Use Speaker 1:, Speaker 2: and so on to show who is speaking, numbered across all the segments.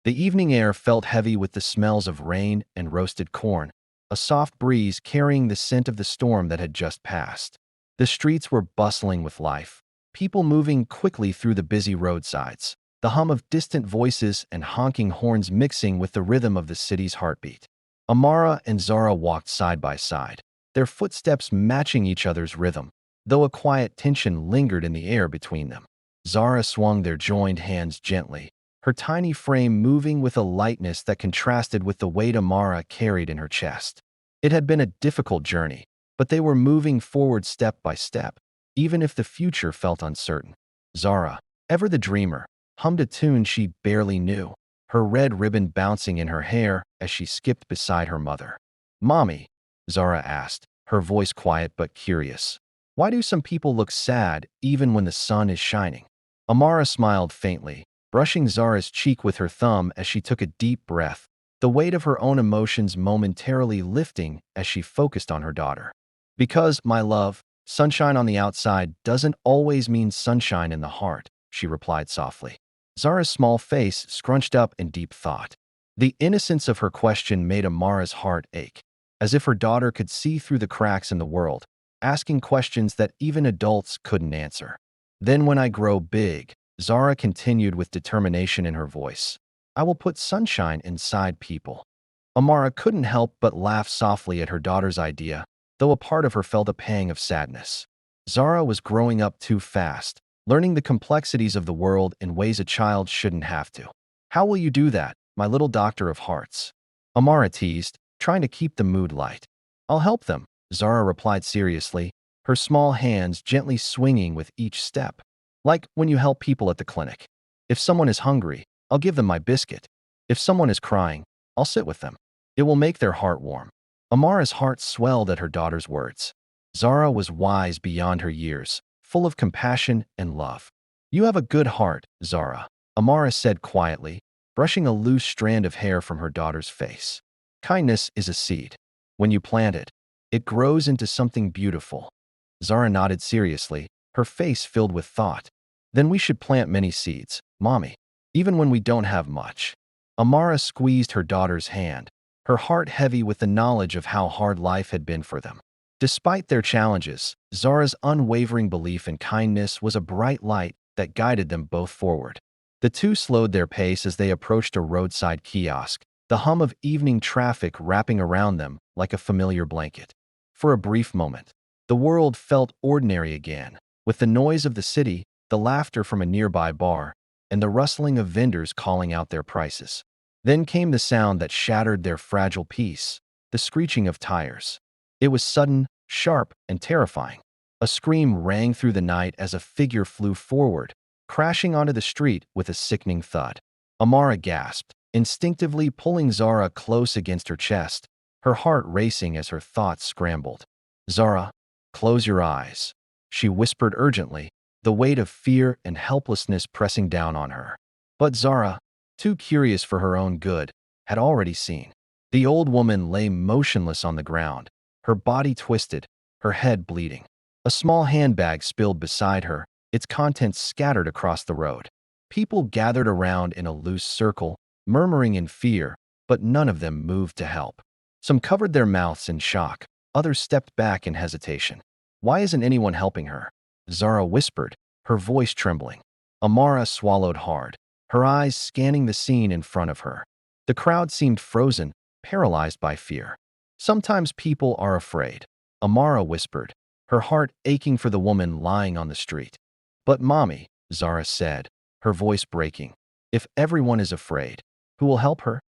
Speaker 1: The evening air felt heavy with the smells of rain and roasted corn, a soft breeze carrying the scent of the storm that had just passed. The streets were bustling with life, people moving quickly through the busy roadsides, the hum of distant voices and honking horns mixing with the rhythm of the city's heartbeat. Amara and Zara walked side by side, their footsteps matching each other's rhythm, though a quiet tension lingered in the air between them. Zara swung their joined hands gently, her tiny frame moving with a lightness that contrasted with the weight Amara carried in her chest. It had been a difficult journey, but they were moving forward step by step, even if the future felt uncertain. Zara, ever the dreamer, hummed a tune she barely knew, her red ribbon bouncing in her hair as she skipped beside her mother. "Mommy," Zara asked, her voice quiet but curious, "why do some people look sad even when the sun is shining?" Amara smiled faintly, brushing Zara's cheek with her thumb as she took a deep breath, the weight of her own emotions momentarily lifting as she focused on her daughter. "Because, my love, sunshine on the outside doesn't always mean sunshine in the heart," she replied softly. Zara's small face scrunched up in deep thought. The innocence of her question made Amara's heart ache, as if her daughter could see through the cracks in the world, asking questions that even adults couldn't answer. "Then when I grow big," Zara continued with determination in her voice, "I will put sunshine inside people." Amara couldn't help but laugh softly at her daughter's idea, though a part of her felt a pang of sadness. Zara was growing up too fast, learning the complexities of the world in ways a child shouldn't have to. "How will you do that, my little doctor of hearts?" Amara teased, trying to keep the mood light. "I'll help them," Zara replied seriously, her small hands gently swinging with each step. "Like when you help people at the clinic. If someone is hungry, I'll give them my biscuit. If someone is crying, I'll sit with them. It will make their heart warm." Amara's heart swelled at her daughter's words. Zara was wise beyond her years, full of compassion and love. "You have a good heart, Zara," Amara said quietly, brushing a loose strand of hair from her daughter's face. "Kindness is a seed. When you plant it, it grows into something beautiful." Zara nodded seriously, her face filled with thought. "Then we should plant many seeds, Mommy, even when we don't have much." Amara squeezed her daughter's hand, her heart heavy with the knowledge of how hard life had been for them. Despite their challenges, Zara's unwavering belief in kindness was a bright light that guided them both forward. The two slowed their pace as they approached a roadside kiosk, the hum of evening traffic wrapping around them like a familiar blanket. For a brief moment, the world felt ordinary again, with the noise of the city, the laughter from a nearby bar, and the rustling of vendors calling out their prices. Then came the sound that shattered their fragile peace, the screeching of tires. It was sudden, sharp, and terrifying. A scream rang through the night as a figure flew forward, crashing onto the street with a sickening thud. Amara gasped, instinctively pulling Zara close against her chest, her heart racing as her thoughts scrambled. "Zara, close your eyes," she whispered urgently, the weight of fear and helplessness pressing down on her. But Zara, too curious for her own good, had already seen. The old woman lay motionless on the ground, her body twisted, her head bleeding. A small handbag spilled beside her, its contents scattered across the road. People gathered around in a loose circle, murmuring in fear, but none of them moved to help. Some covered their mouths in shock, others stepped back in hesitation. "Why isn't anyone helping her?" Zara whispered, her voice trembling. Amara swallowed hard, her eyes scanning the scene in front of her. The crowd seemed frozen, paralyzed by fear. "Sometimes people are afraid," Amara whispered, her heart aching for the woman lying on the street. "But Mommy," Zara said, her voice breaking, "if everyone is afraid, who will help her?"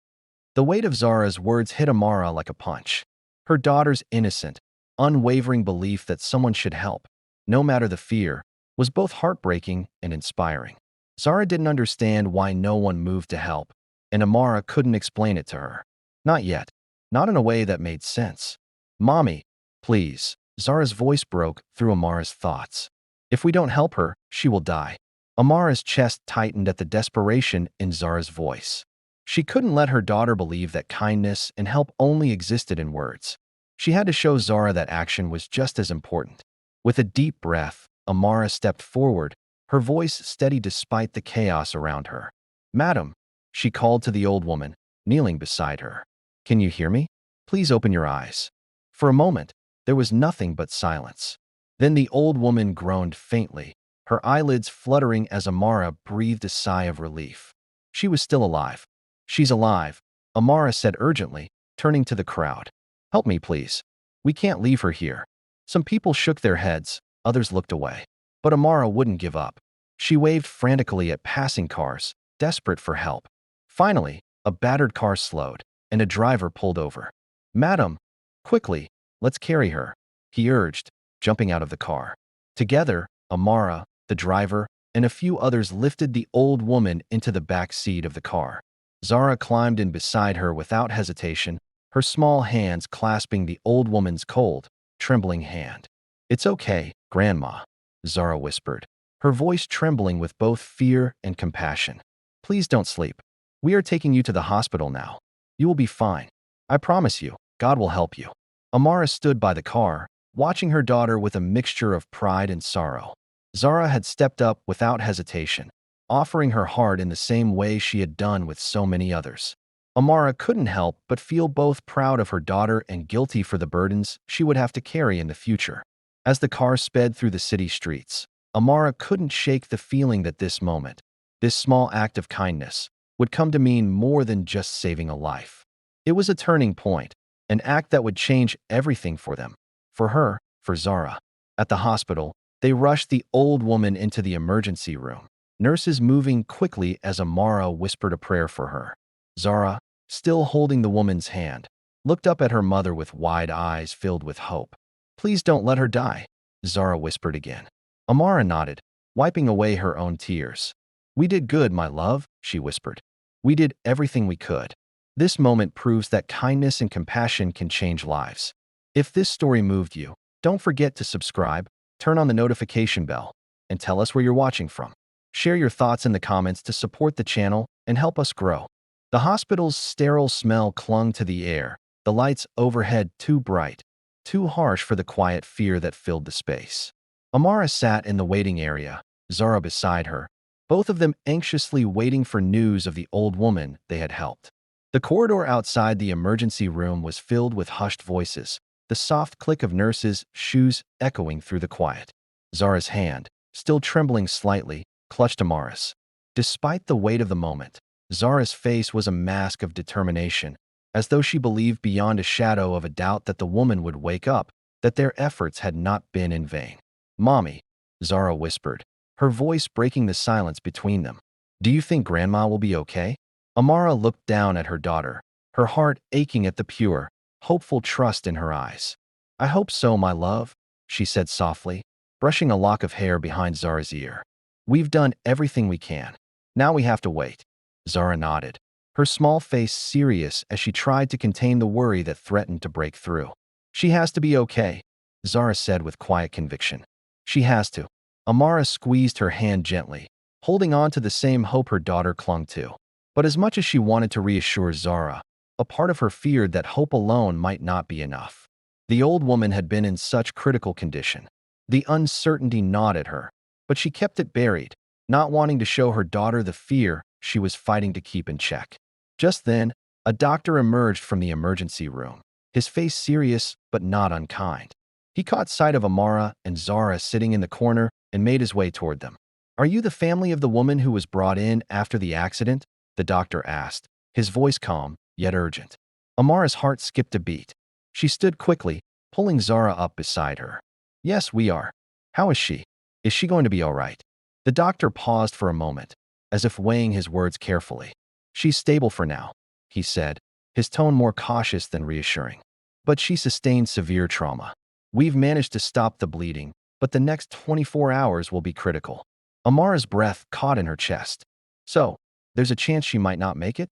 Speaker 1: The weight of Zara's words hit Amara like a punch. Her daughter's innocent, unwavering belief that someone should help, no matter the fear, was both heartbreaking and inspiring. Zara didn't understand why no one moved to help, and Amara couldn't explain it to her. Not yet, not in a way that made sense. "Mommy, please," Zara's voice broke through Amara's thoughts. "If we don't help her, she will die." Amara's chest tightened at the desperation in Zara's voice. She couldn't let her daughter believe that kindness and help only existed in words. She had to show Zara that action was just as important. With a deep breath, Amara stepped forward, her voice steady despite the chaos around her. "Madam," She called to the old woman, kneeling beside her. Can you hear me? Please open your eyes. For a moment, there was nothing but silence. Then the old woman groaned faintly, her eyelids fluttering as Amara breathed a sigh of relief. She was still alive. She's alive, Amara said urgently, turning to the crowd. Help me, please. We can't leave her here. Some people shook their heads, others looked away. But Amara wouldn't give up. She waved frantically at passing cars, desperate for help. Finally, a battered car slowed, and a driver pulled over. Madam, quickly, let's carry her, he urged, jumping out of the car. Together, Amara, the driver, and a few others lifted the old woman into the back seat of the car. Zara climbed in beside her without hesitation, her small hands clasping the old woman's cold, trembling hand. It's okay, Grandma, Zara whispered, her voice trembling with both fear and compassion. Please don't sleep. We are taking you to the hospital now. You will be fine. I promise you, God will help you. Amara stood by the car, watching her daughter with a mixture of pride and sorrow. Zara had stepped up without hesitation, offering her heart in the same way she had done with so many others. Amara couldn't help but feel both proud of her daughter and guilty for the burdens she would have to carry in the future. As the car sped through the city streets, Amara couldn't shake the feeling that this moment, this small act of kindness, would come to mean more than just saving a life. It was a turning point, an act that would change everything for them, for her, for Zara. At the hospital, they rushed the old woman into the emergency room, nurses moving quickly as Amara whispered a prayer for her. Zara, still holding the woman's hand, looked up at her mother with wide eyes filled with hope. Please don't let her die, Zara whispered again. Amara nodded, wiping away her own tears. We did good, my love, she whispered. We did everything we could. This moment proves that kindness and compassion can change lives. If this story moved you, don't forget to subscribe, turn on the notification bell, and tell us where you're watching from. Share your thoughts in the comments to support the channel and help us grow. The hospital's sterile smell clung to the air, the lights overhead too bright, too harsh for the quiet fear that filled the space. Amara sat in the waiting area, Zara beside her, both of them anxiously waiting for news of the old woman they had helped. The corridor outside the emergency room was filled with hushed voices, the soft click of nurses' shoes echoing through the quiet. Zara's hand, still trembling slightly, clutched Amara's. Despite the weight of the moment, Zara's face was a mask of determination, as though she believed beyond a shadow of a doubt that the woman would wake up, that their efforts had not been in vain. Mommy, Zara whispered, her voice breaking the silence between them. Do you think Grandma will be okay? Amara looked down at her daughter, her heart aching at the pure, hopeful trust in her eyes. I hope so, my love, she said softly, brushing a lock of hair behind Zara's ear. We've done everything we can. Now we have to wait. Zara nodded, her small face serious as she tried to contain the worry that threatened to break through. She has to be okay, Zara said with quiet conviction. She has to. Amara squeezed her hand gently, holding on to the same hope her daughter clung to. But as much as she wanted to reassure Zara, a part of her feared that hope alone might not be enough. The old woman had been in such critical condition. The uncertainty gnawed at her, but she kept it buried, not wanting to show her daughter the fear she was fighting to keep in check. Just then, a doctor emerged from the emergency room, his face serious but not unkind. He caught sight of Amara and Zara sitting in the corner and made his way toward them. Are you the family of the woman who was brought in after the accident? The doctor asked, his voice calm, yet urgent. Amara's heart skipped a beat. She stood quickly, pulling Zara up beside her. Yes, we are. How is she? Is she going to be all right? The doctor paused for a moment, as if weighing his words carefully. She's stable for now, he said, his tone more cautious than reassuring. But she sustained severe trauma. We've managed to stop the bleeding, but the next 24 hours will be critical. Amara's breath caught in her chest. So, there's a chance she might not make it?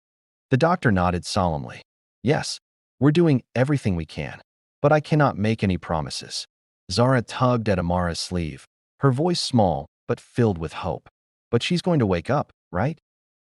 Speaker 1: The doctor nodded solemnly. Yes, we're doing everything we can, but I cannot make any promises. Zara tugged at Amara's sleeve, her voice small but filled with hope. But she's going to wake up, right?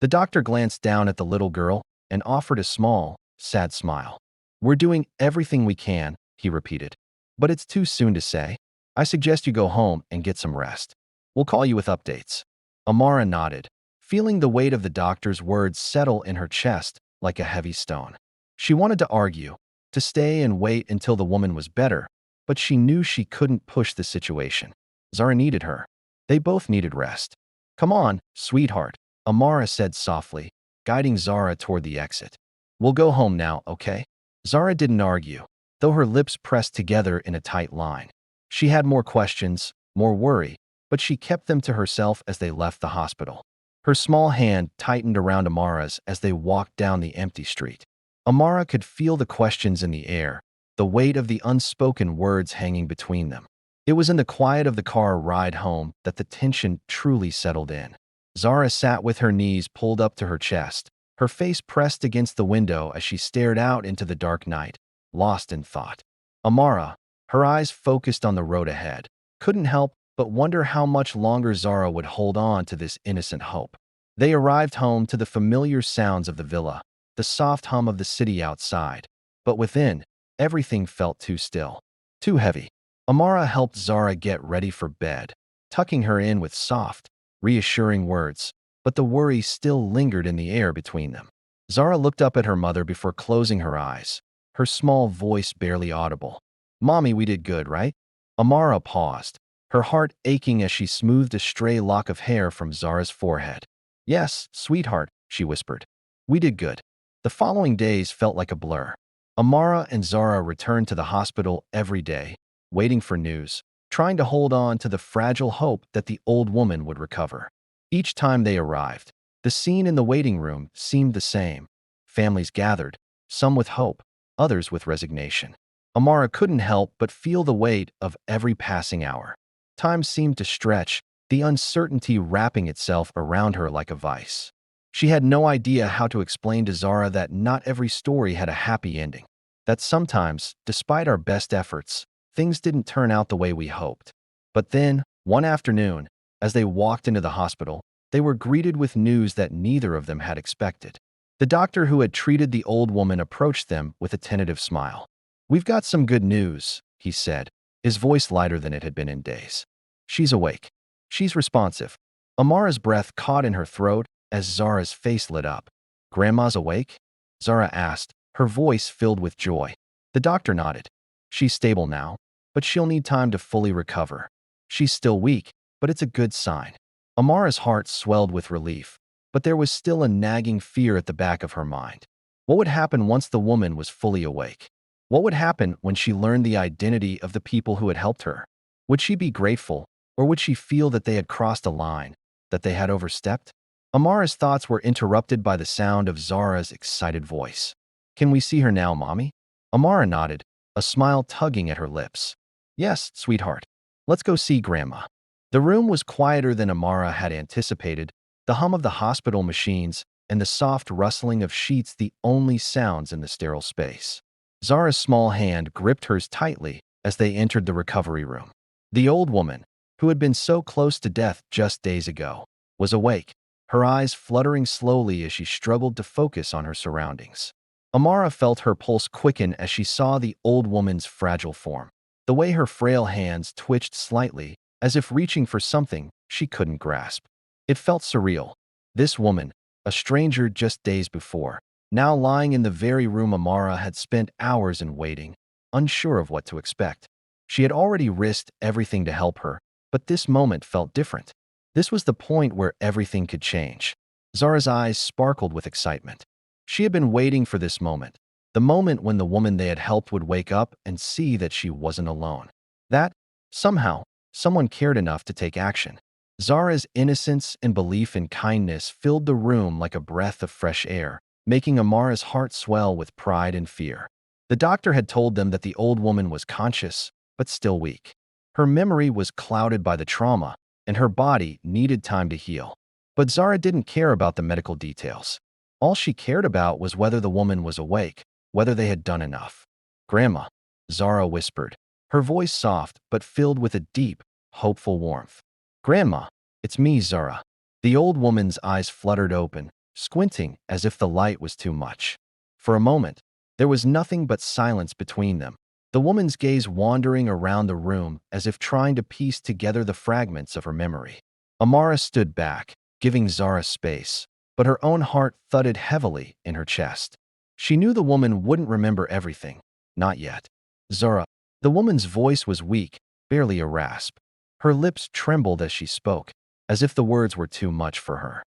Speaker 1: The doctor glanced down at the little girl and offered a small, sad smile. We're doing everything we can, he repeated. But it's too soon to say. I suggest you go home and get some rest. We'll call you with updates. Amara nodded, feeling the weight of the doctor's words settle in her chest like a heavy stone. She wanted to argue, to stay and wait until the woman was better, but she knew she couldn't push the situation. Zara needed her. They both needed rest. "Come on, sweetheart," Amara said softly, guiding Zara toward the exit. "We'll go home now, okay?" Zara didn't argue, though her lips pressed together in a tight line. She had more questions, more worry, but she kept them to herself as they left the hospital. Her small hand tightened around Amara's as they walked down the empty street. Amara could feel the questions in the air, the weight of the unspoken words hanging between them. It was in the quiet of the car ride home that the tension truly settled in. Zara sat with her knees pulled up to her chest, her face pressed against the window as she stared out into the dark night, lost in thought. Amara, her eyes focused on the road ahead, couldn't help but wonder how much longer Zara would hold on to this innocent hope. They arrived home to the familiar sounds of the villa, the soft hum of the city outside, but within, everything felt too still, too heavy. Amara helped Zara get ready for bed, tucking her in with soft, reassuring words, but the worry still lingered in the air between them. Zara looked up at her mother before closing her eyes, her small voice barely audible. "Mommy, we did good, right?" Amara paused, her heart aching as she smoothed a stray lock of hair from Zara's forehead. "Yes, sweetheart," she whispered. "We did good." The following days felt like a blur. Amara and Zara returned to the hospital every day, waiting for news, trying to hold on to the fragile hope that the old woman would recover. Each time they arrived, the scene in the waiting room seemed the same. Families gathered, some with hope, others with resignation. Amara couldn't help but feel the weight of every passing hour. Time seemed to stretch, the uncertainty wrapping itself around her like a vice. She had no idea how to explain to Zara that not every story had a happy ending, that sometimes, despite our best efforts, things didn't turn out the way we hoped. But then, one afternoon, as they walked into the hospital, they were greeted with news that neither of them had expected. The doctor who had treated the old woman approached them with a tentative smile. "We've got some good news," he said, his voice lighter than it had been in days. "She's awake. She's responsive." Amara's breath caught in her throat as Zara's face lit up. "Grandma's awake?" Zara asked, her voice filled with joy. The doctor nodded. "She's stable now, but she'll need time to fully recover. She's still weak, but it's a good sign." Amara's heart swelled with relief, but there was still a nagging fear at the back of her mind. What would happen once the woman was fully awake? What would happen when she learned the identity of the people who had helped her? Would she be grateful, or would she feel that they had crossed a line, that they had overstepped? Amara's thoughts were interrupted by the sound of Zara's excited voice. "Can we see her now, Mommy?" Amara nodded, a smile tugging at her lips. "Yes, sweetheart. Let's go see Grandma." The room was quieter than Amara had anticipated, the hum of the hospital machines and the soft rustling of sheets the only sounds in the sterile space. Zara's small hand gripped hers tightly as they entered the recovery room. The old woman, who had been so close to death just days ago, was awake, her eyes fluttering slowly as she struggled to focus on her surroundings. Amara felt her pulse quicken as she saw the old woman's fragile form. The way her frail hands twitched slightly, as if reaching for something she couldn't grasp. It felt surreal. This woman, a stranger just days before, now lying in the very room Amara had spent hours in waiting, unsure of what to expect. She had already risked everything to help her, but this moment felt different. This was the point where everything could change. Zara's eyes sparkled with excitement. She had been waiting for this moment, the moment when the woman they had helped would wake up and see that she wasn't alone. That, somehow, someone cared enough to take action. Zara's innocence and belief in kindness filled the room like a breath of fresh air, making Amara's heart swell with pride and fear. The doctor had told them that the old woman was conscious, but still weak. Her memory was clouded by the trauma, and her body needed time to heal. But Zara didn't care about the medical details. All she cared about was whether the woman was awake, whether they had done enough. "Grandma," Zara whispered, her voice soft but filled with a deep, hopeful warmth. "Grandma, it's me, Zara." The old woman's eyes fluttered open, squinting as if the light was too much. For a moment, there was nothing but silence between them, the woman's gaze wandering around the room as if trying to piece together the fragments of her memory. Amara stood back, giving Zara space, but her own heart thudded heavily in her chest. She knew the woman wouldn't remember everything. Not yet. Zara. The woman's voice was weak, barely a rasp. Her lips trembled as she spoke, as if the words were too much for her.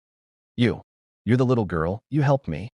Speaker 1: You're the little girl, you helped me.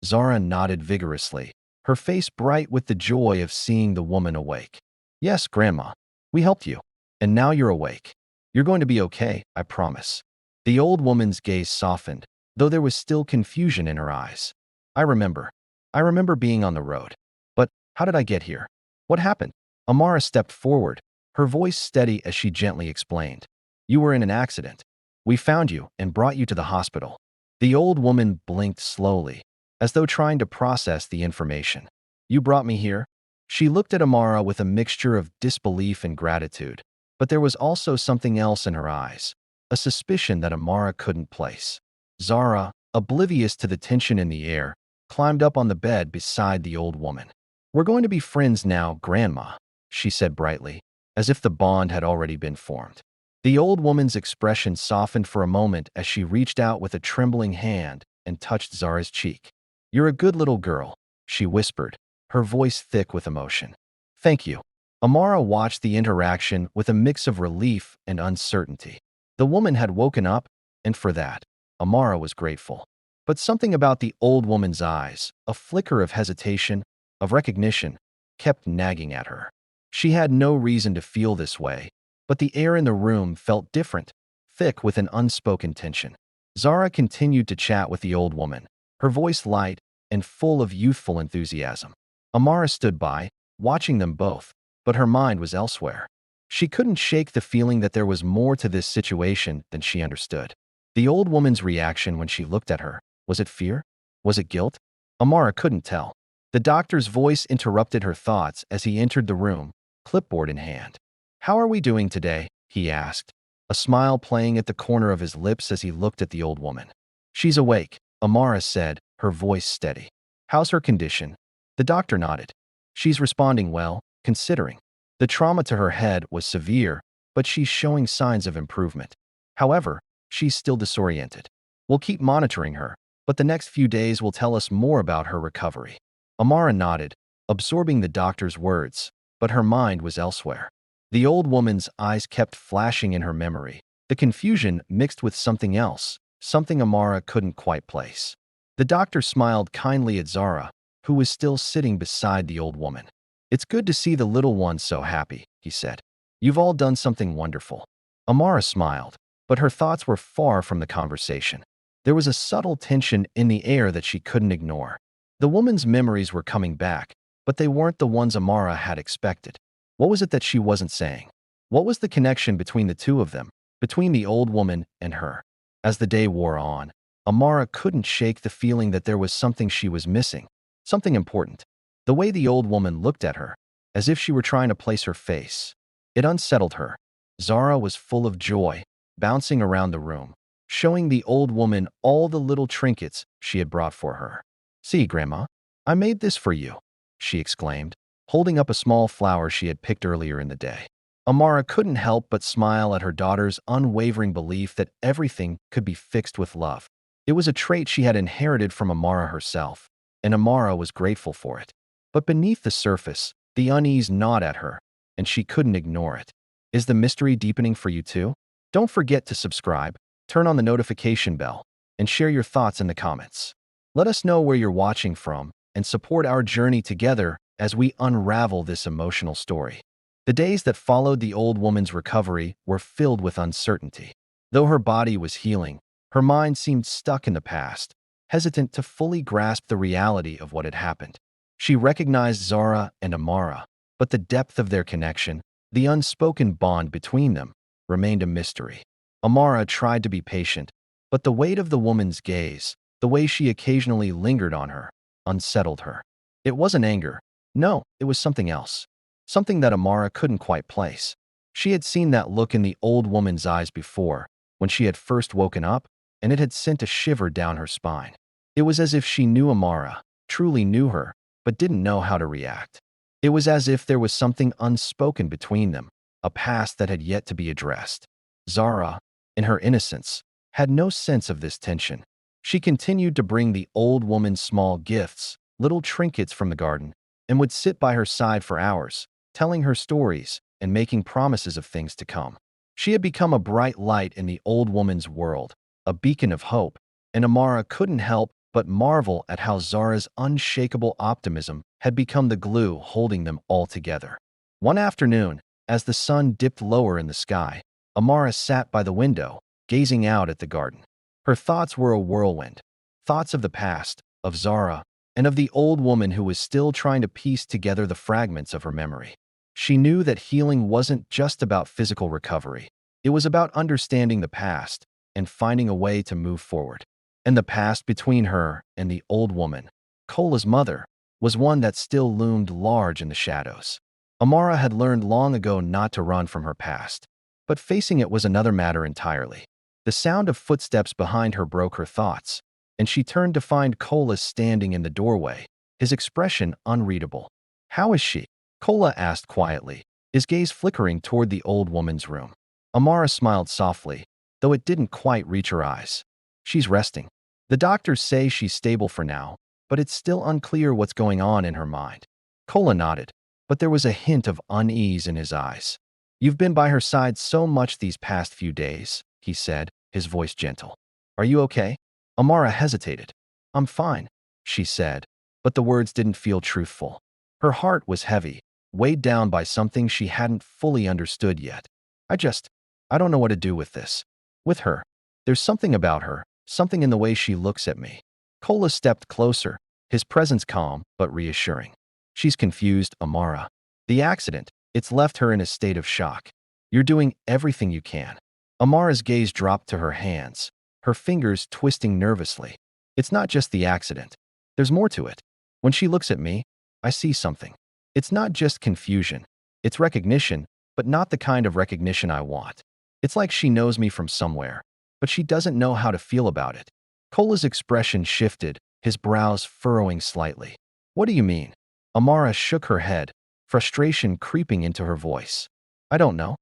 Speaker 1: Zara nodded vigorously, her face bright with the joy of seeing the woman awake. Yes, Grandma. We helped you. And now you're awake. You're going to be okay, I promise. The old woman's gaze softened, though there was still confusion in her eyes. I remember. I remember being on the road. But how did I get here? What happened? Amara stepped forward, her voice steady as she gently explained. You were in an accident. We found you and brought you to the hospital. The old woman blinked slowly, as though trying to process the information. You brought me here? She looked at Amara with a mixture of disbelief and gratitude, but there was also something else in her eyes, a suspicion that Amara couldn't place. Zara, oblivious to the tension in the air, climbed up on the bed beside the old woman. We're going to be friends now, Grandma, she said brightly, as if the bond had already been formed. The old woman's expression softened for a moment as she reached out with a trembling hand and touched Zara's cheek. You're a good little girl, she whispered, her voice thick with emotion. Thank you. Amara watched the interaction with a mix of relief and uncertainty. The woman had woken up, and for that, Amara was grateful. But something about the old woman's eyes, a flicker of hesitation, of recognition, kept nagging at her. She had no reason to feel this way, but the air in the room felt different, thick with an unspoken tension. Zara continued to chat with the old woman, her voice light and full of youthful enthusiasm. Amara stood by, watching them both, but her mind was elsewhere. She couldn't shake the feeling that there was more to this situation than she understood. The old woman's reaction when she looked at her, was it fear? Was it guilt? Amara couldn't tell. The doctor's voice interrupted her thoughts as he entered the room, clipboard in hand. How are we doing today? He asked, a smile playing at the corner of his lips as he looked at the old woman. She's awake, Amara said, her voice steady. How's her condition? The doctor nodded. She's responding well, considering. The trauma to her head was severe, but she's showing signs of improvement. However, she's still disoriented. We'll keep monitoring her, but the next few days will tell us more about her recovery. Amara nodded, absorbing the doctor's words, but her mind was elsewhere. The old woman's eyes kept flashing in her memory, the confusion mixed with something else, something Amara couldn't quite place. The doctor smiled kindly at Zara, who was still sitting beside the old woman. It's good to see the little one so happy, he said. You've all done something wonderful. Amara smiled, but her thoughts were far from the conversation. There was a subtle tension in the air that she couldn't ignore. The woman's memories were coming back, but they weren't the ones Amara had expected. What was it that she wasn't saying? What was the connection between the two of them, between the old woman and her? As the day wore on, Amara couldn't shake the feeling that there was something she was missing, something important. The way the old woman looked at her, as if she were trying to place her face, it unsettled her. Zara was full of joy, bouncing around the room, showing the old woman all the little trinkets she had brought for her. See, Grandma, I made this for you, she exclaimed, holding up a small flower she had picked earlier in the day. Amara couldn't help but smile at her daughter's unwavering belief that everything could be fixed with love. It was a trait she had inherited from Amara herself, and Amara was grateful for it. But beneath the surface, the unease gnawed at her, and she couldn't ignore it. Is the mystery deepening for you too? Don't forget to subscribe, turn on the notification bell, and share your thoughts in the comments. Let us know where you're watching from, and support our journey together as we unravel this emotional story. The days that followed the old woman's recovery were filled with uncertainty. Though her body was healing, her mind seemed stuck in the past, hesitant to fully grasp the reality of what had happened. She recognized Zara and Amara, but the depth of their connection, the unspoken bond between them, remained a mystery. Amara tried to be patient, but the weight of the woman's gaze, the way she occasionally lingered on her, unsettled her. It wasn't anger. No, it was something else. Something that Amara couldn't quite place. She had seen that look in the old woman's eyes before, when she had first woken up, and it had sent a shiver down her spine. It was as if she knew Amara, truly knew her, but didn't know how to react. It was as if there was something unspoken between them, a past that had yet to be addressed. Zara, in her innocence, had no sense of this tension. She continued to bring the old woman small gifts, little trinkets from the garden, and would sit by her side for hours, telling her stories and making promises of things to come. She had become a bright light in the old woman's world, a beacon of hope, and Amara couldn't help but marvel at how Zara's unshakable optimism had become the glue holding them all together. One afternoon, as the sun dipped lower in the sky, Amara sat by the window, gazing out at the garden. Her thoughts were a whirlwind, thoughts of the past, of Zara, and of the old woman who was still trying to piece together the fragments of her memory. She knew that healing wasn't just about physical recovery. It was about understanding the past and finding a way to move forward. And the past between her and the old woman, Cola's mother, was one that still loomed large in the shadows. Amara had learned long ago not to run from her past, but facing it was another matter entirely. The sound of footsteps behind her broke her thoughts, and she turned to find Cola standing in the doorway, his expression unreadable. "How is she?" Cola asked quietly, his gaze flickering toward the old woman's room. Amara smiled softly, though it didn't quite reach her eyes. "She's resting. The doctors say she's stable for now, but it's still unclear what's going on in her mind." Cola nodded, but there was a hint of unease in his eyes. "You've been by her side so much these past few days," he said, his voice gentle. "Are you okay?" Amara hesitated. "I'm fine," she said, but the words didn't feel truthful. Her heart was heavy, weighed down by something she hadn't fully understood yet. I don't know what to do with this. With her. There's something about her, something in the way she looks at me." Cola stepped closer, his presence calm but reassuring. "She's confused, Amara. The accident, it's left her in a state of shock. You're doing everything you can." Amara's gaze dropped to her hands, her fingers twisting nervously. "It's not just the accident. There's more to it. When she looks at me, I see something. It's not just confusion. It's recognition, but not the kind of recognition I want. It's like she knows me from somewhere, but she doesn't know how to feel about it." Cola's expression shifted, his brows furrowing slightly. "What do you mean?" Amara shook her head, frustration creeping into her voice. "I don't know.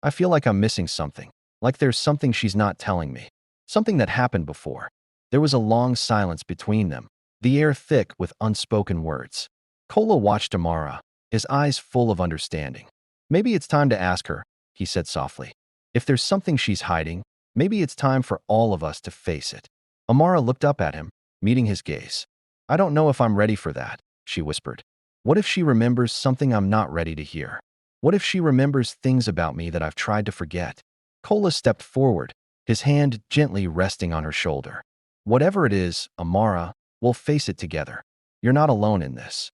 Speaker 1: I feel like I'm missing something, like there's something she's not telling me, something that happened before." There was a long silence between them, the air thick with unspoken words. Cola watched Amara, his eyes full of understanding. "Maybe it's time to ask her," he said softly. "If there's something she's hiding, maybe it's time for all of us to face it." Amara looked up at him, meeting his gaze. "I don't know if I'm ready for that," she whispered. "What if she remembers something I'm not ready to hear? What if she remembers things about me that I've tried to forget?" Cola stepped forward, his hand gently resting on her shoulder. "Whatever it is, Amara, we'll face it together. You're not alone in this."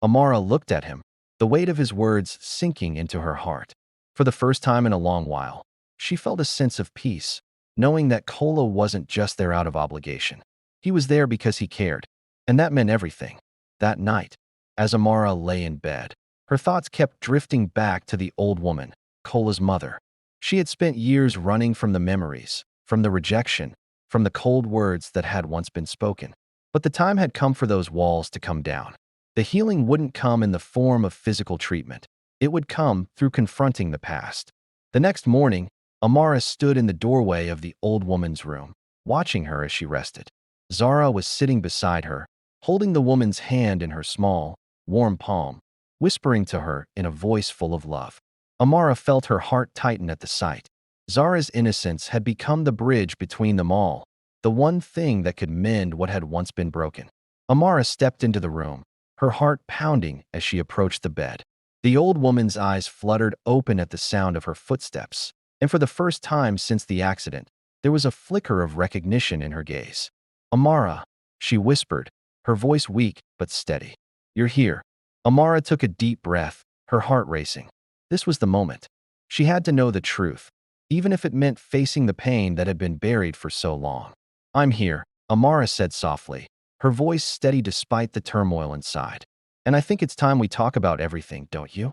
Speaker 1: Amara looked at him, the weight of his words sinking into her heart. For the first time in a long while, she felt a sense of peace, knowing that Cola wasn't just there out of obligation. He was there because he cared, and that meant everything. That night, as Amara lay in bed, her thoughts kept drifting back to the old woman, Cola's mother. She had spent years running from the memories, from the rejection, from the cold words that had once been spoken. But the time had come for those walls to come down. The healing wouldn't come in the form of physical treatment. It would come through confronting the past. The next morning, Amara stood in the doorway of the old woman's room, watching her as she rested. Zara was sitting beside her, holding the woman's hand in her small, warm palm, whispering to her in a voice full of love. Amara felt her heart tighten at the sight. Zara's innocence had become the bridge between them all, the one thing that could mend what had once been broken. Amara stepped into the room, her heart pounding as she approached the bed. The old woman's eyes fluttered open at the sound of her footsteps, and for the first time since the accident, there was a flicker of recognition in her gaze. "Amara," she whispered, her voice weak but steady. "You're here." Amara took a deep breath, her heart racing. This was the moment. She had to know the truth, even if it meant facing the pain that had been buried for so long. "I'm here," Amara said softly, her voice steady despite the turmoil inside. "And I think it's time we talk about everything, don't you?"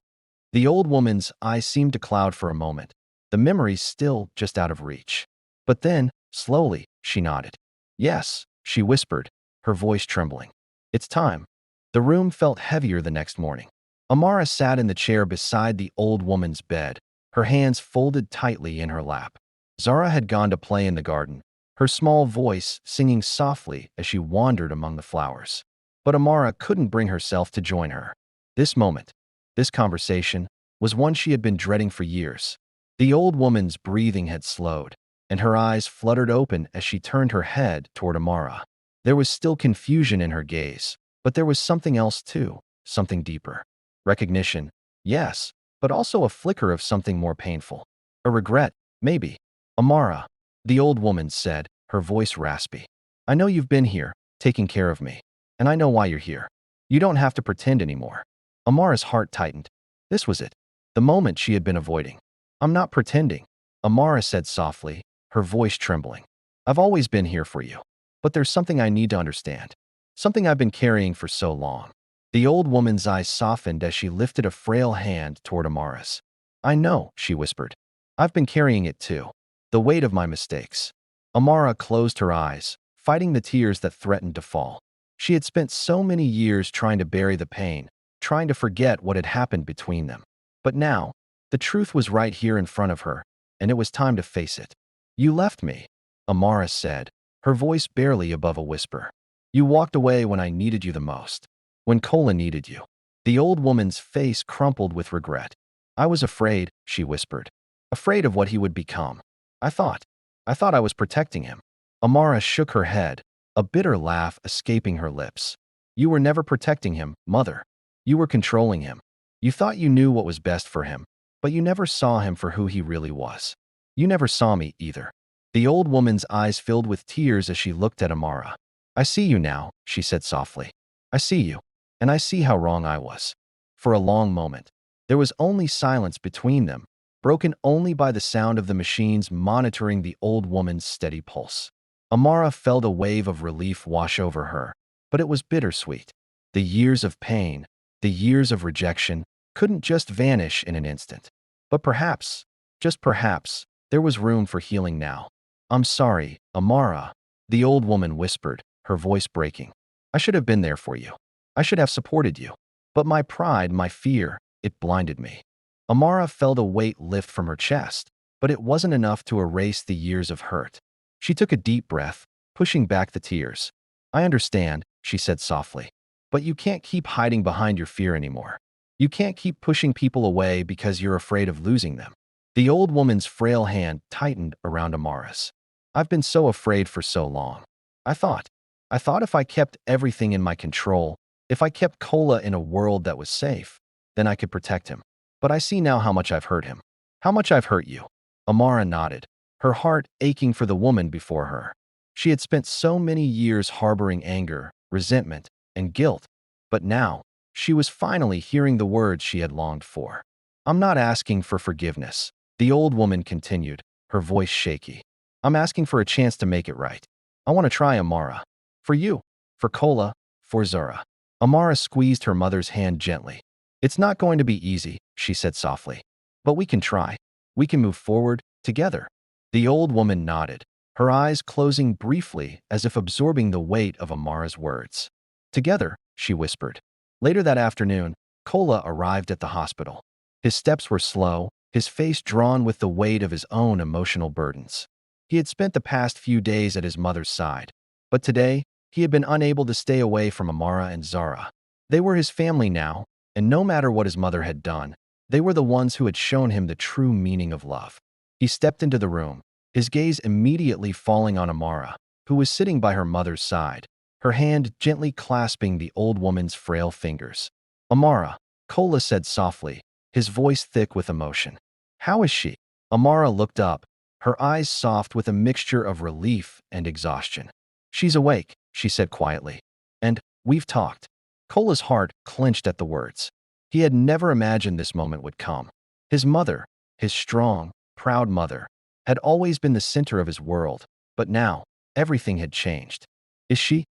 Speaker 1: The old woman's eyes seemed to cloud for a moment, the memories still just out of reach. But then, slowly, she nodded. "Yes," she whispered, her voice trembling. "It's time." The room felt heavier the next morning. Amara sat in the chair beside the old woman's bed, her hands folded tightly in her lap. Zara had gone to play in the garden, her small voice singing softly as she wandered among the flowers. But Amara couldn't bring herself to join her. This moment, this conversation, was one she had been dreading for years. The old woman's breathing had slowed, and her eyes fluttered open as she turned her head toward Amara. There was still confusion in her gaze, but there was something else too, something deeper. Recognition, yes, but also a flicker of something more painful. A regret, maybe. Amara, the old woman said, her voice raspy. I know you've been here, taking care of me, and I know why you're here. You don't have to pretend anymore. Amara's heart tightened. This was it, the moment she had been avoiding. I'm not pretending, Amara said softly, her voice trembling. I've always been here for you. But there's something I need to understand. Something I've been carrying for so long. The old woman's eyes softened as she lifted a frail hand toward Amara's. I know, she whispered. I've been carrying it too. The weight of my mistakes. Amara closed her eyes, fighting the tears that threatened to fall. She had spent so many years trying to bury the pain, trying to forget what had happened between them. But now, the truth was right here in front of her, and it was time to face it. You left me, Amara said, her voice barely above a whisper. You walked away when I needed you the most. When Kola needed you. The old woman's face crumpled with regret. I was afraid, she whispered. Afraid of what he would become. I thought I was protecting him. Amara shook her head, a bitter laugh escaping her lips. You were never protecting him, mother. You were controlling him. You thought you knew what was best for him, but you never saw him for who he really was. You never saw me either. The old woman's eyes filled with tears as she looked at Amara. I see you now, she said softly. I see you, and I see how wrong I was. For a long moment, there was only silence between them, broken only by the sound of the machines monitoring the old woman's steady pulse. Amara felt a wave of relief wash over her, but it was bittersweet. The years of pain, the years of rejection, couldn't just vanish in an instant. But perhaps, just perhaps, there was room for healing now. I'm sorry, Amara, the old woman whispered, her voice breaking. I should have been there for you. I should have supported you. But my pride, my fear, it blinded me. Amara felt a weight lift from her chest, but it wasn't enough to erase the years of hurt. She took a deep breath, pushing back the tears. I understand, she said softly. But you can't keep hiding behind your fear anymore. You can't keep pushing people away because you're afraid of losing them. The old woman's frail hand tightened around Amara's. I've been so afraid for so long. I thought if I kept everything in my control, if I kept Kola in a world that was safe, then I could protect him. But I see now how much I've hurt him. How much I've hurt you. Amara nodded, her heart aching for the woman before her. She had spent so many years harboring anger, resentment, and guilt, but now, she was finally hearing the words she had longed for. I'm not asking for forgiveness, the old woman continued, her voice shaky. I'm asking for a chance to make it right. I want to try, Amara. For you, for Kola, for Zara. Amara squeezed her mother's hand gently. It's not going to be easy, she said softly. But we can try. We can move forward, together. The old woman nodded, her eyes closing briefly as if absorbing the weight of Amara's words. Together, she whispered. Later that afternoon, Kola arrived at the hospital. His steps were slow, his face drawn with the weight of his own emotional burdens. He had spent the past few days at his mother's side, but today, he had been unable to stay away from Amara and Zara. They were his family now, and no matter what his mother had done, they were the ones who had shown him the true meaning of love. He stepped into the room, his gaze immediately falling on Amara, who was sitting by her mother's side, her hand gently clasping the old woman's frail fingers. Amara, Kola said softly, his voice thick with emotion. How is she? Amara looked up, her eyes soft with a mixture of relief and exhaustion. She's awake, she said quietly. And we've talked. Kola's heart clenched at the words. He had never imagined this moment would come. His mother, his strong, proud mother, had always been the center of his world, but now, everything had changed. Is she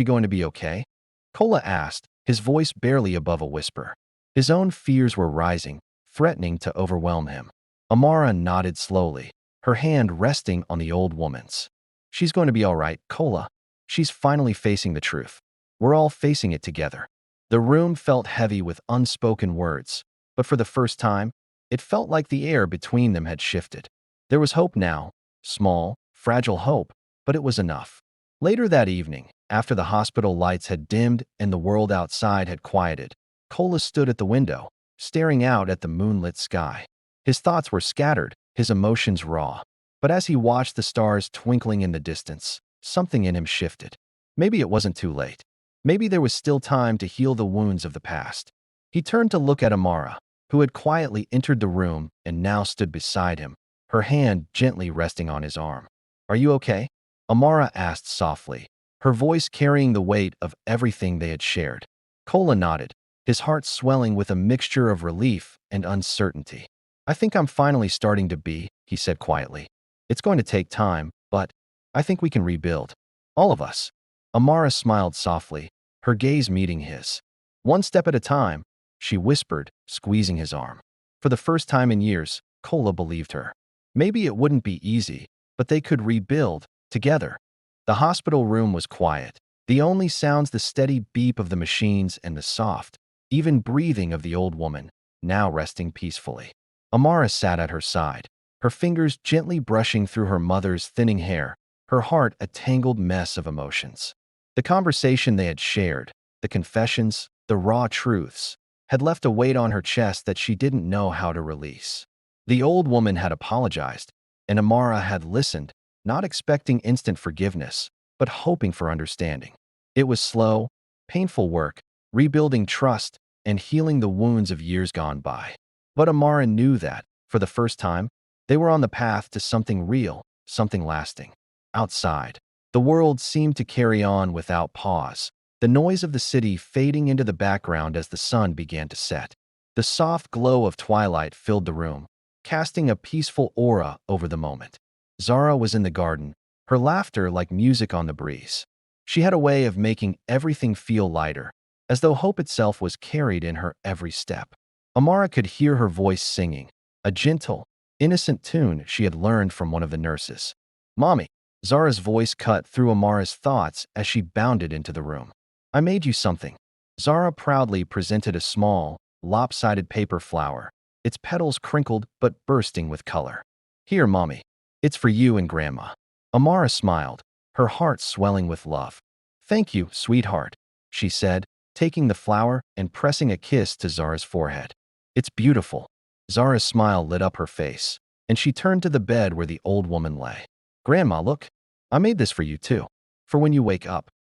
Speaker 1: going to be okay? Kola asked, his voice barely above a whisper. His own fears were rising, threatening to overwhelm him. Amara nodded slowly, her hand resting on the old woman's. She's going to be all right, Kola. She's finally facing the truth. We're all facing it together. The room felt heavy with unspoken words, but for the first time, it felt like the air between them had shifted. There was hope now, small, fragile hope, but it was enough. Later that evening, after the hospital lights had dimmed and the world outside had quieted, Kola stood at the window, staring out at the moonlit sky. His thoughts were scattered, his emotions raw. But as he watched the stars twinkling in the distance, something in him shifted. Maybe it wasn't too late. Maybe there was still time to heal the wounds of the past. He turned to look at Amara, who had quietly entered the room and now stood beside him, her hand gently resting on his arm. "Are you okay?" Amara asked softly, her voice carrying the weight of everything they had shared. Kola nodded, his heart swelling with a mixture of relief and uncertainty. "I think I'm finally starting to be," he said quietly. "It's going to take time, but I think we can rebuild. All of us." Amara smiled softly, her gaze meeting his. "One step at a time," she whispered, squeezing his arm. For the first time in years, Kola believed her. Maybe it wouldn't be easy, but they could rebuild, together. The hospital room was quiet. The only sounds the steady beep of the machines and the soft, even breathing of the old woman, now resting peacefully. Amara sat at her side, her fingers gently brushing through her mother's thinning hair, her heart a tangled mess of emotions. The conversation they had shared, the confessions, the raw truths, had left a weight on her chest that she didn't know how to release. The old woman had apologized, and Amara had listened, not expecting instant forgiveness, but hoping for understanding. It was slow, painful work, rebuilding trust and healing the wounds of years gone by. But Amara knew that, for the first time, they were on the path to something real, something lasting. Outside, the world seemed to carry on without pause, the noise of the city fading into the background as the sun began to set. The soft glow of twilight filled the room, casting a peaceful aura over the moment. Zara was in the garden, her laughter like music on the breeze. She had a way of making everything feel lighter, as though hope itself was carried in her every step. Amara could hear her voice singing, a gentle, innocent tune she had learned from one of the nurses. "Mommy," Zara's voice cut through Amara's thoughts as she bounded into the room. "I made you something." Zara proudly presented a small, lopsided paper flower, its petals crinkled but bursting with color. "Here, Mommy. It's for you and Grandma." Amara smiled, her heart swelling with love. "Thank you, sweetheart," she said, taking the flower and pressing a kiss to Zara's forehead. "It's beautiful." Zara's smile lit up her face, and she turned to the bed where the old woman lay. "Grandma, look. I made this for you, too. For when you wake up."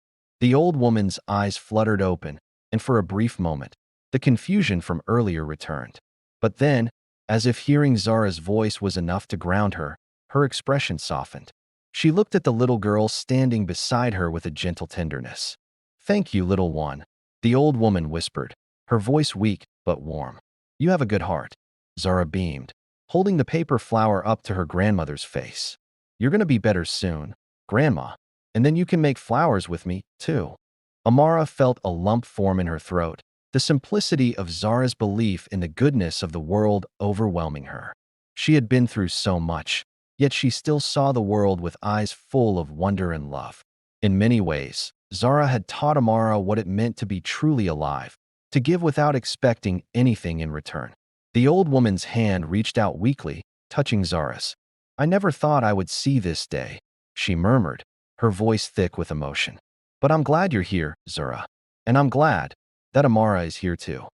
Speaker 1: The old woman's eyes fluttered open, and for a brief moment, the confusion from earlier returned. But then, as if hearing Zara's voice was enough to ground her, her expression softened. She looked at the little girl standing beside her with a gentle tenderness. "Thank you, little one," the old woman whispered, her voice weak but warm. "You have a good heart." Zara beamed, holding the paper flower up to her grandmother's face. "You're going to be better soon, Grandma, and then you can make flowers with me, too." Amara felt a lump form in her throat, the simplicity of Zara's belief in the goodness of the world overwhelming her. She had been through so much, yet she still saw the world with eyes full of wonder and love. In many ways, Zara had taught Amara what it meant to be truly alive, to give without expecting anything in return. The old woman's hand reached out weakly, touching Zara's. "I never thought I would see this day," she murmured, her voice thick with emotion. "But I'm glad you're here, Zara. And I'm glad that Amara is here too."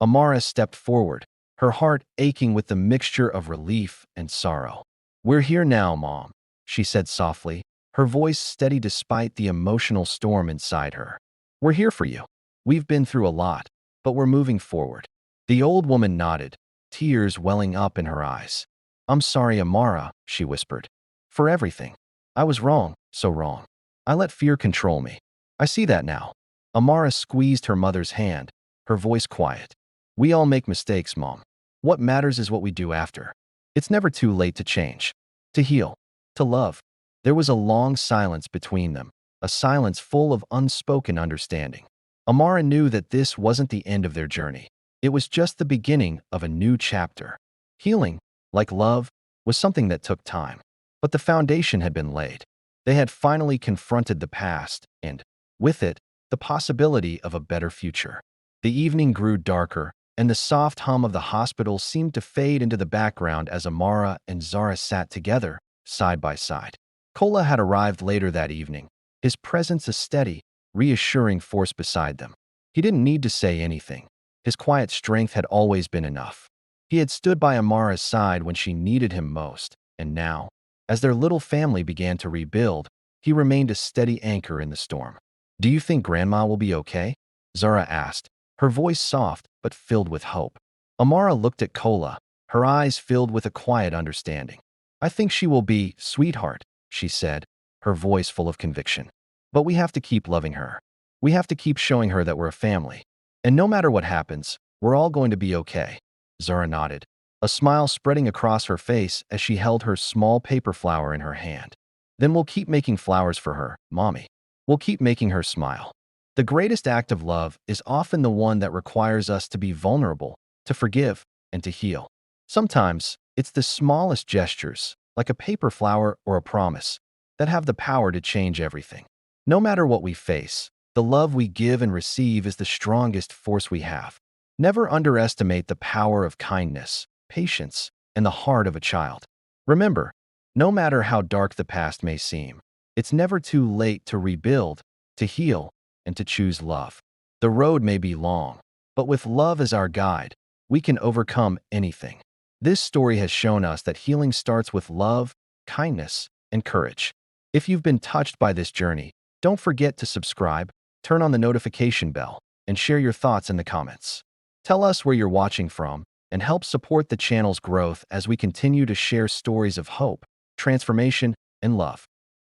Speaker 1: Amara stepped forward, her heart aching with the mixture of relief and sorrow. "We're here now, Mom," she said softly, her voice steady despite the emotional storm inside her. "We're here for you. We've been through a lot, but we're moving forward." The old woman nodded, tears welling up in her eyes. "I'm sorry, Amara," she whispered. "For everything. I was wrong, so wrong. I let fear control me. I see that now." Amara squeezed her mother's hand, her voice quiet. "We all make mistakes, Mom. What matters is what we do after. It's never too late to change, to heal, to love." There was a long silence between them, a silence full of unspoken understanding. Amara knew that this wasn't the end of their journey. It was just the beginning of a new chapter. Healing, like love, was something that took time. But the foundation had been laid. They had finally confronted the past, and, with it, the possibility of a better future. The evening grew darker, and the soft hum of the hospital seemed to fade into the background as Amara and Zara sat together, side by side. Kola had arrived later that evening, his presence a steady, reassuring force beside them. He didn't need to say anything. His quiet strength had always been enough. He had stood by Amara's side when she needed him most, and now, as their little family began to rebuild, he remained a steady anchor in the storm. "Do you think Grandma will be okay?" Zara asked, her voice soft but filled with hope. Amara looked at Kola, her eyes filled with a quiet understanding. "I think she will be, sweetheart," she said, her voice full of conviction. "But we have to keep loving her. We have to keep showing her that we're a family. And no matter what happens, we're all going to be okay." Zara nodded, a smile spreading across her face as she held her small paper flower in her hand. "Then we'll keep making flowers for her, Mommy. We'll keep making her smile." The greatest act of love is often the one that requires us to be vulnerable, to forgive, and to heal. Sometimes, it's the smallest gestures, like a paper flower or a promise, that have the power to change everything. No matter what we face, the love we give and receive is the strongest force we have. Never underestimate the power of kindness, patience, and the heart of a child. Remember, no matter how dark the past may seem, it's never too late to rebuild, to heal, and to choose love. The road may be long, but with love as our guide, we can overcome anything. This story has shown us that healing starts with love, kindness, and courage. If you've been touched by this journey, don't forget to subscribe, turn on the notification bell, and share your thoughts in the comments. Tell us where you're watching from, and help support the channel's growth as we continue to share stories of hope, transformation, and love.